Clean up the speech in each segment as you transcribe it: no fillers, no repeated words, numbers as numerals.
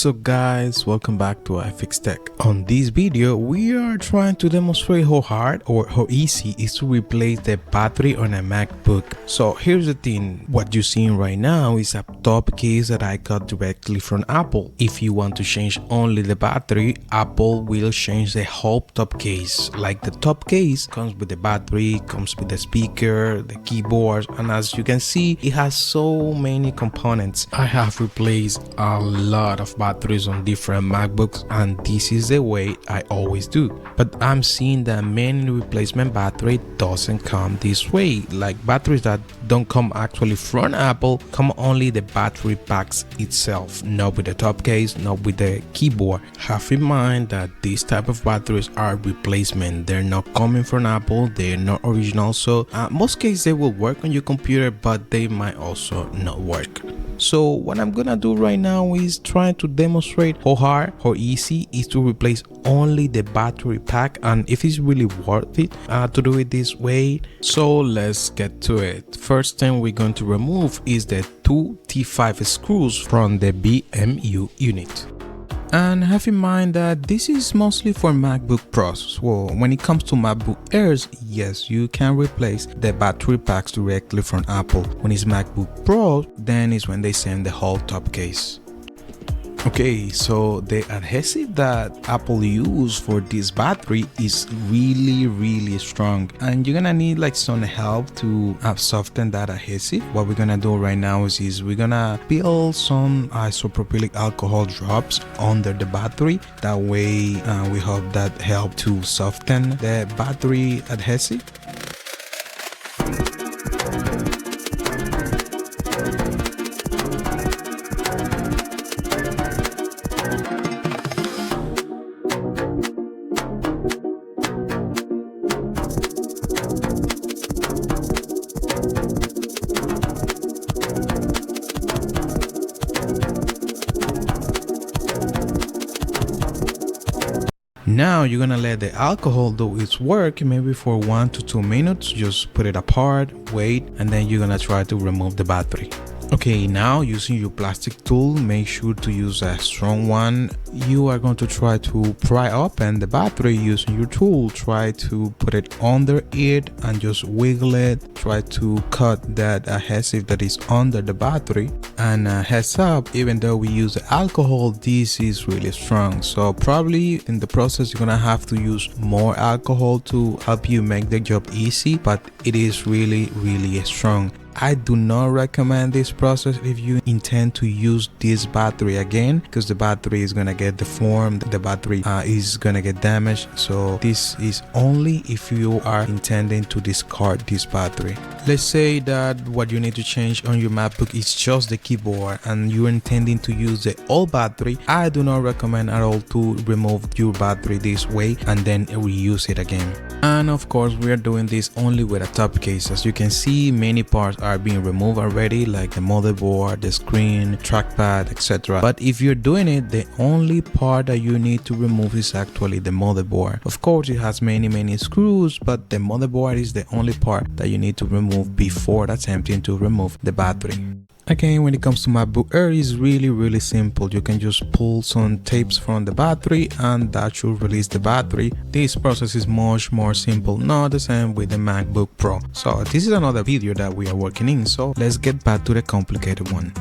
What's up guys, welcome back to iFix Tech. On this video we are trying to demonstrate how hard or how easy it is to replace the battery on a MacBook. So here's the thing, what you're seeing right now is a top case that I got directly from Apple. If you want to change only the battery, Apple will change the whole top case. Like the top case comes with the battery, comes with the speaker, the keyboard, and as you can see it has so many components. I have replaced a lot of batteries on different MacBooks and this is the way I always do, but I'm seeing that many replacement battery doesn't come this way. Like batteries that don't come actually from Apple, come only the battery packs itself, not with the top case, not with the keyboard. Have in mind that these type of batteries are replacement, they're not coming from Apple, they're not original, so most cases they will work on your computer but they might also not work. So what I'm gonna do right now is trying to demonstrate how hard, how easy it is to replace only the battery pack and if it's really worth it to do it this way. So let's get to it. First thing we're going to remove is the two T5 screws from the BMU unit. And have in mind that this is mostly for MacBook Pros. Well, when it comes to MacBook Airs, yes, you can replace the battery packs directly from Apple. When it's MacBook Pro, then is when they send the whole top case. Okay, so the adhesive that Apple use for this battery is really strong and you're gonna need like some help to soften that adhesive. What we're gonna do right now is we're gonna build some isopropylic alcohol drops under the battery. That way we hope that help to soften the battery adhesive. Now you're gonna let the alcohol do its work, maybe for 1 to 2 minutes. Just put it apart, wait, and then you're gonna try to remove the battery. Okay, now using your plastic tool, make sure to use a strong one. You are going to try to pry open the battery using your tool. Try to put it under it and just wiggle it. Try to cut that adhesive that is under the battery. And heads up, even though we use alcohol, this is really strong. So probably in the process, you're gonna have to use more alcohol to help you make the job easy, but it is really strong. I do not recommend this process if you intend to use this battery again, because the battery is gonna get deformed, the battery is gonna get damaged. So this is only if you are intending to discard this battery. Let's say that what you need to change on your MacBook is just the keyboard and you're intending to use the old battery. I do not recommend at all to remove your battery this way and then reuse it again. And of course we are doing this only with a top case. As you can see, many parts are being removed already, like the motherboard, the screen, trackpad, etc. But if you're doing it, the only part that you need to remove is actually the motherboard. Of course it has many screws, but the motherboard is the only part that you need to remove before attempting to remove the battery. Again, when it comes to MacBook Air, it's really simple. You can just pull some tapes from the battery and that should release the battery. This process is much more simple, not the same with the MacBook Pro. So this is another video that we are working in, so let's get back to the complicated one.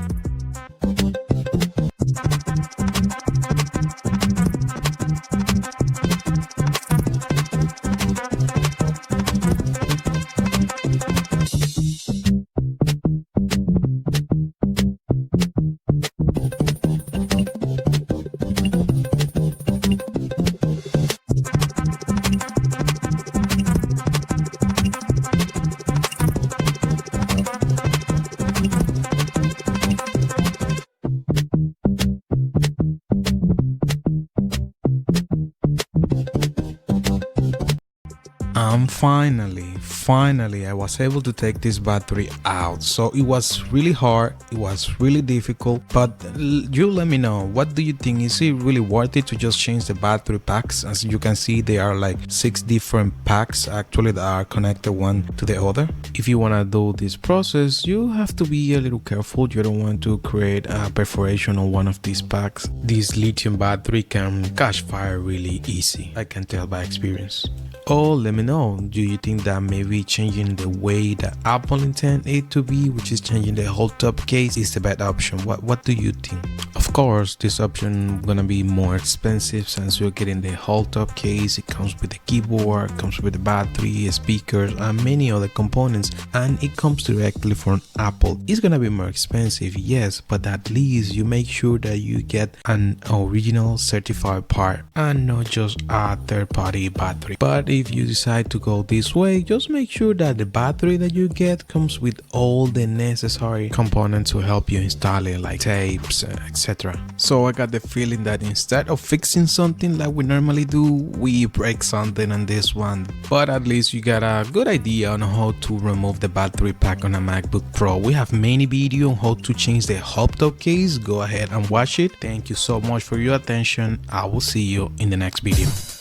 I'm finally finally I was able to take this battery out. So it was really hard, it was really difficult, but you let me know, what do you think? Is it really worth it to just change the battery packs? As you can see, there are like 6 different packs actually that are connected one to the other. If you want to do this process, you have to be a little careful. You don't want to create a perforation on one of these packs. This lithium battery can catch fire really easy, I can tell by experience. Oh, let me know, do you think that maybe changing the way that Apple intended it to be, which is changing the whole top case, is the best option? What do you think? Of course, this option gonna be more expensive since you're getting the whole top case. It comes with the keyboard, comes with the battery, speakers, and many other components, and it comes directly from Apple. It's gonna be more expensive, yes, but at least you make sure that you get an original certified part and not just a third-party battery. But if you decide to go this way, just make sure that the battery that you get comes with all the necessary components to help you install it, like tapes, etc. So I got the feeling that instead of fixing something like we normally do, we break something on this one. But at least you got a good idea on how to remove the battery pack on a MacBook Pro. We have many videos on how to change the hubtop case. Go ahead and watch it. Thank you so much for your attention. I will see you in the next video.